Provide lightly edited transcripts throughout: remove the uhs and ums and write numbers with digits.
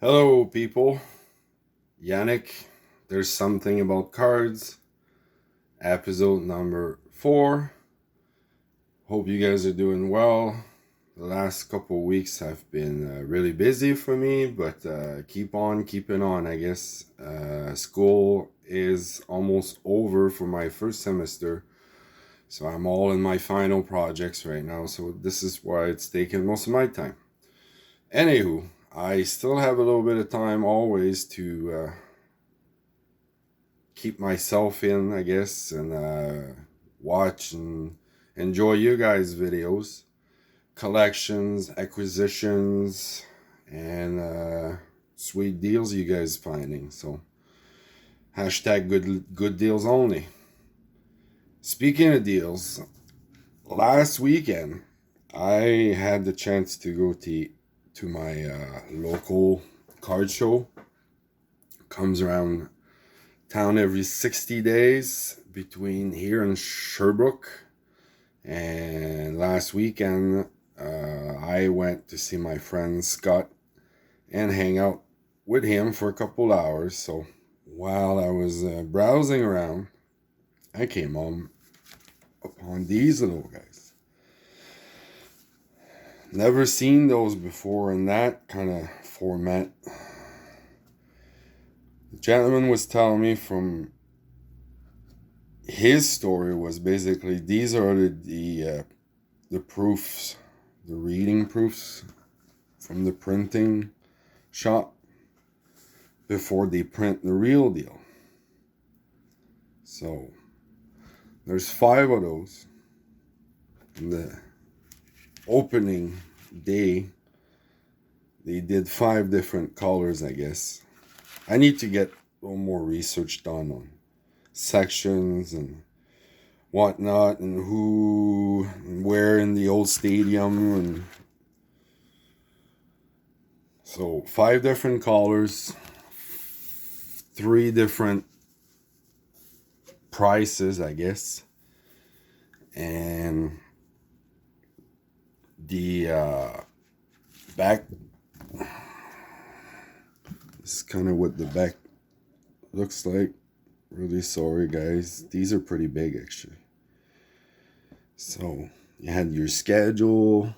Hello, people. Yannick, there's something about cards. Episode number 4. Hope you guys are doing well. The last couple weeks have been really busy for me, but keep on keeping on, I guess. School is almost over for my first semester, so I'm all in my final projects right now, so this is why it's taking most of my time. Anywho, I still have a little bit of time always to keep myself in, I guess, and watch and enjoy you guys' videos, collections, acquisitions, and sweet deals you guys finding. So hashtag good deals only. Speaking of deals, last weekend I had the chance to go to my local card show. Comes around town every 60 days between here and Sherbrooke. And last weekend, I went to see my friend Scott and hang out with him for a couple hours. So while I was browsing around, I came upon these little guys. Never seen those before in that kind of format. The gentleman was telling me from his story was basically these are the proofs, the reading proofs from the printing shop before they print the real deal. So there's 5 of those. And the opening day, they did 5 different colors, I guess. I need to get a little more research done on sections and whatnot, and who and where in the old stadium, and so 5 different colors, 3 different prices, I guess, and the back. This is kind of what the back looks like. Really sorry, guys. These are pretty big, actually. So you had your schedule,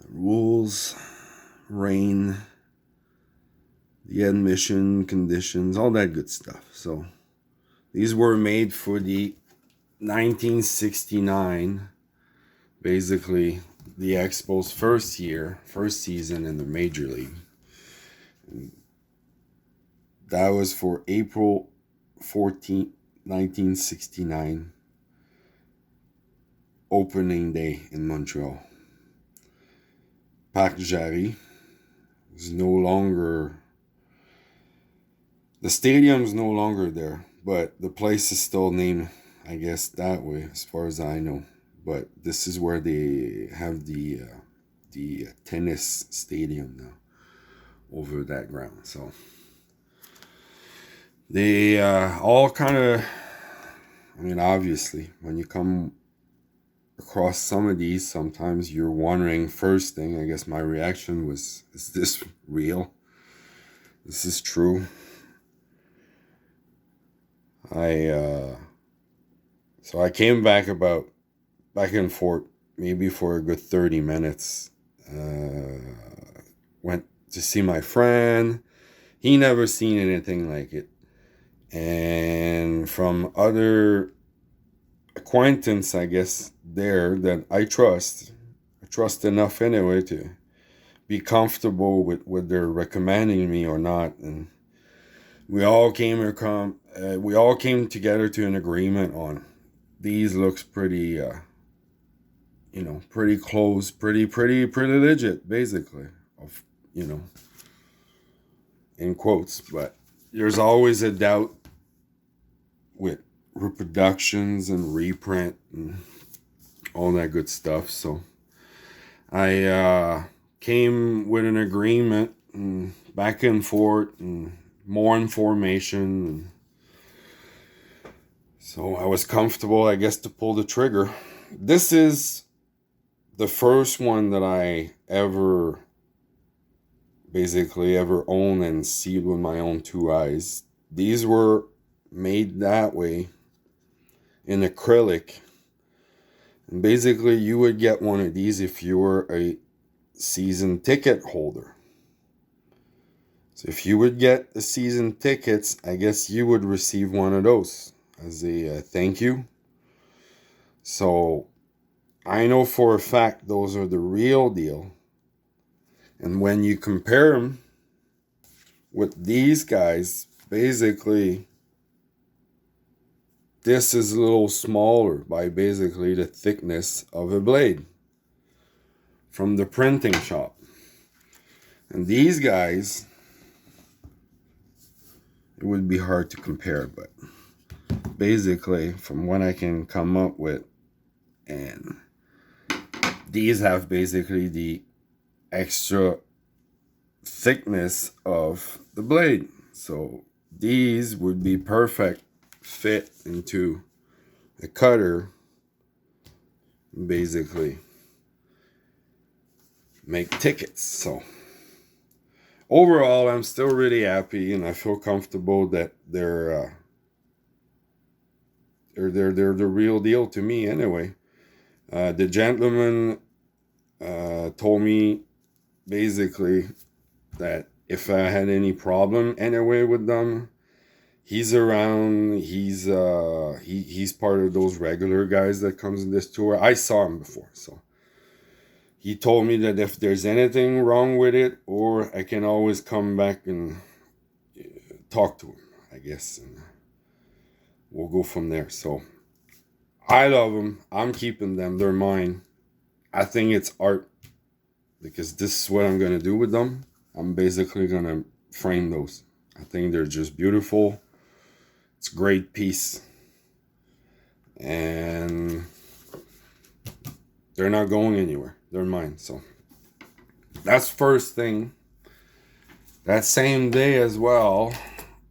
rules, rain, the admission conditions, all that good stuff. So these were made for the 1969, basically the Expos' first season in the Major League. That was for April 14th, 1969, opening day in Montreal. Parc Jarry is no longer, the stadium's no longer there, but the place is still named, I guess, that way, as far as I know. But this is where they have the tennis stadium now, over that ground. So they all kind of, I mean, obviously, when you come across some of these, sometimes you're wondering, first thing, I guess my reaction was, is this real? This is true? So I came back and forth, maybe for a good 30 minutes. Went to see my friend. He never seen anything like it. And from other acquaintance, I guess, there that I trust enough anyway to be comfortable with what they're recommending me or not. And we all came together to an agreement on these looks pretty pretty close, pretty legit, basically, of in quotes. But there's always a doubt with reproductions and reprint and all that good stuff. So I came with an agreement, and back and forth, and more information, and so I was comfortable, I guess, to pull the trigger. This is the first one that I ever basically ever owned and seen with my own two eyes. These were made that way in acrylic. And basically, you would get one of these if you were a season ticket holder. So if you would get the season tickets, I guess you would receive one of those as a thank you. So I know for a fact those are the real deal. And when you compare them with these guys, basically, this is a little smaller by basically the thickness of a blade from the printing shop. And these guys, it would be hard to compare, but basically from what I can come up with, and these have basically the extra thickness of the blade. So these would be perfect fit into a cutter, basically make tickets. So overall, I'm still really happy, and I feel comfortable that they're the real deal to me anyway. The gentleman told me basically that if I had any problem anyway with them, he's around. He's part of those regular guys that comes in this tour. I saw him before, so he told me that if there's anything wrong with it, or I can always come back and talk to him, I guess, and we'll go from there. So I love them. I'm keeping them. They're mine. I think it's art, because this is what I'm going to do with them. I'm basically going to frame those. I think they're just beautiful. It's a great piece. And they're not going anywhere. They're mine. So that's first thing. That same day as well,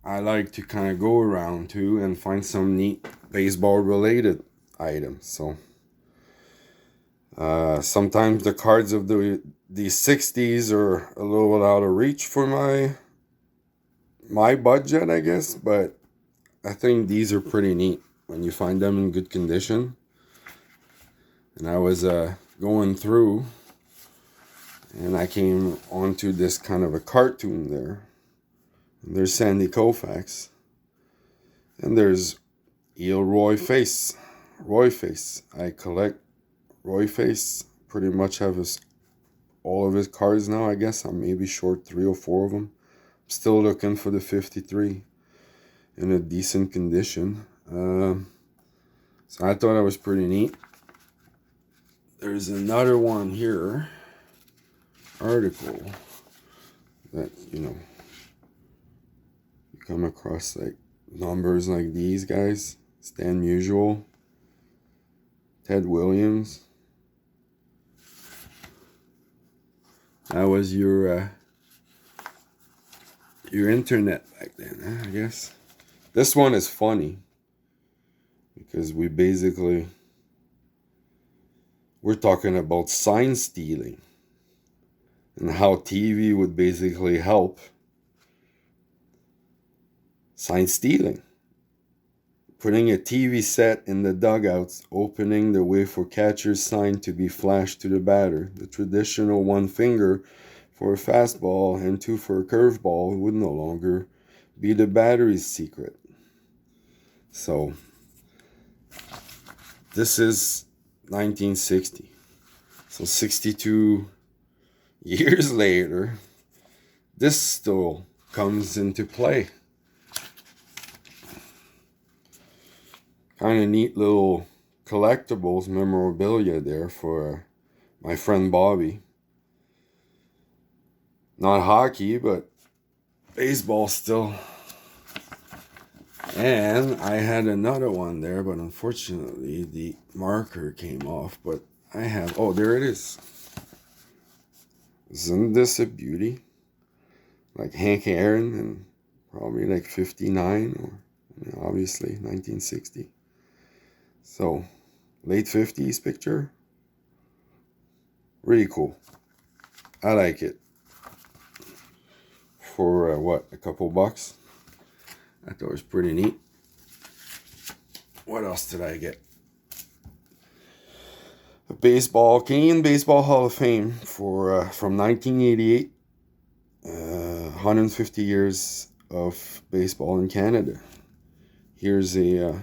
I like to kind of go around too and find some neat baseball related items. So sometimes the cards of the 60s are a little out of reach for my budget, I guess, but I think these are pretty neat when you find them in good condition. And I was going through, and I came onto this kind of a cartoon there. And there's Sandy Koufax, and there's Roy Face. I collect Roy Face. Pretty much have all of his cards now. I guess I'm maybe short 3 or 4 of them. I'm still looking for the 53 in a decent condition. So I thought that was pretty neat. There's another one here, article, that, you come across like numbers like these guys. Stan Musial, Ted Williams. That was your internet back then, I guess. This one is funny because we're talking about sign stealing and how TV would basically help sign stealing. Putting a TV set in the dugouts, opening the way for catcher's sign to be flashed to the batter. The traditional 1 finger for a fastball and 2 for a curveball would no longer be the battery's secret. So, this is 1960. So 62 years later, this still comes into play. Kind of neat little collectibles, memorabilia there for my friend Bobby. Not hockey, but baseball still. And I had another one there, but unfortunately the marker came off. But I have, oh, there it is. Isn't this a beauty? Like Hank Aaron, and probably like 59, or obviously 1960. So, late 50s picture. Really cool. I like it. for what, a couple bucks. I thought it was pretty neat. What else did I get? A Canadian Baseball Hall of Fame for from 1988. 150 years of baseball in Canada. Here's a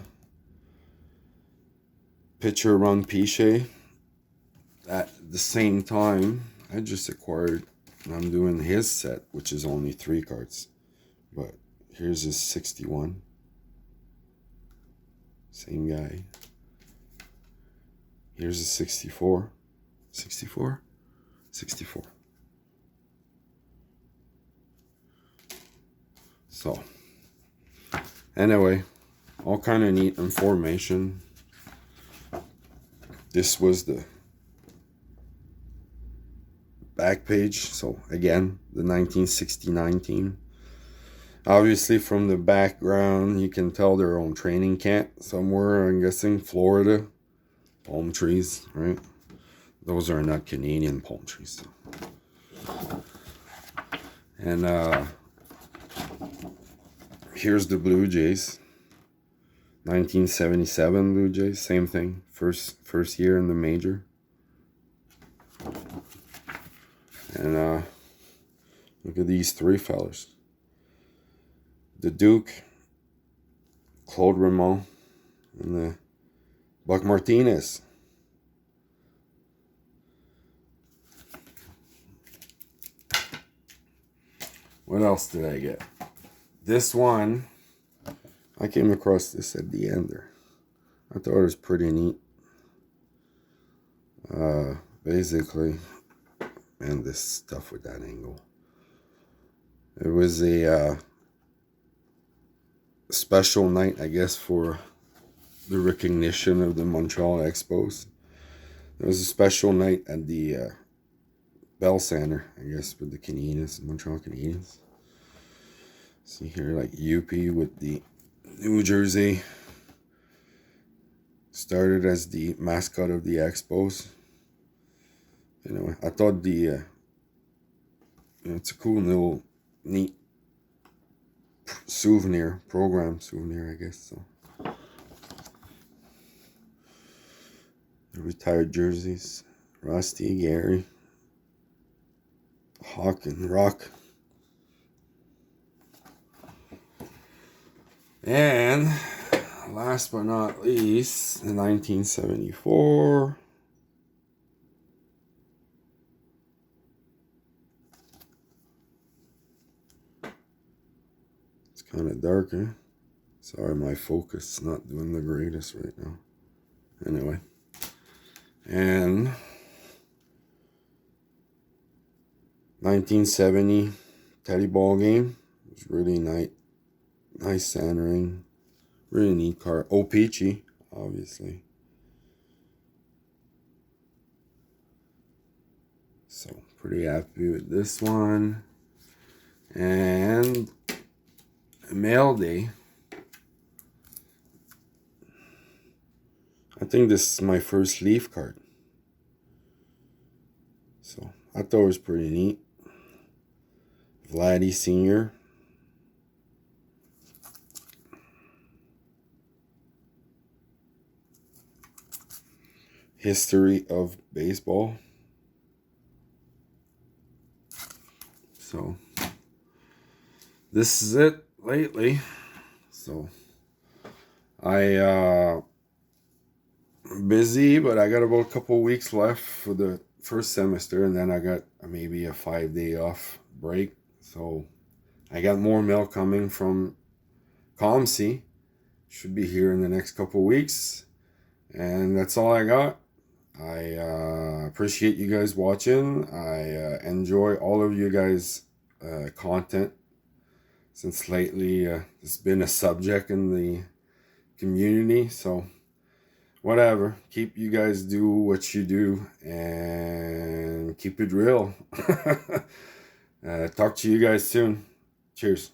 pitcher Ron Piche. At the same time, I just acquired, and I'm doing his set, which is only 3 cards. But here's his 61. Same guy. Here's a 64. 64? 64. So, anyway, all kind of neat information. This was the back page. So, again, the 1969 team. Obviously, from the background, you can tell their own training camp somewhere, I'm guessing, Florida. Palm trees, right? Those are not Canadian palm trees. So. And here's the Blue Jays. 1977 Blue Jays, same thing. First year in the major. And look at these 3 fellas. The Duke, Claude Raymond, and the Buck Martinez. What else did I get? This one, I came across this at the end there. I thought it was pretty neat. Basically, and this stuff with that angle. It was a special night, I guess, for the recognition of the Montreal Expos. It was a special night at the Bell Center, I guess, with the Canadians, Montreal Canadiens. See here, like UP with the New Jersey. Started as the mascot of the Expos. Anyway, I thought it's a cool little, neat souvenir, I guess. So, the retired jerseys, Rusty, Gary, Hawk, and Rock. And last but not least, in 1974, it's kind of dark, eh? Sorry, my focus is not doing the greatest right now. Anyway, and 1970 Teddy ball game. It was really nice centering, really neat card. Oh, Peachy, obviously. So pretty happy with this one. And mail day. I think this is my first Leaf card. So I thought it was pretty neat. Vladdy Sr. History of baseball. So this is it lately. So I busy, but I got about a couple weeks left for the first semester, and then I got maybe a 5-day off break. So I got more mail coming from ComC. Should be here in the next couple weeks. And that's all I got. I appreciate you guys watching. I enjoy all of you guys' content, since lately it's been a subject in the community. So whatever, keep you guys do what you do and keep it real. Talk to you guys soon. Cheers.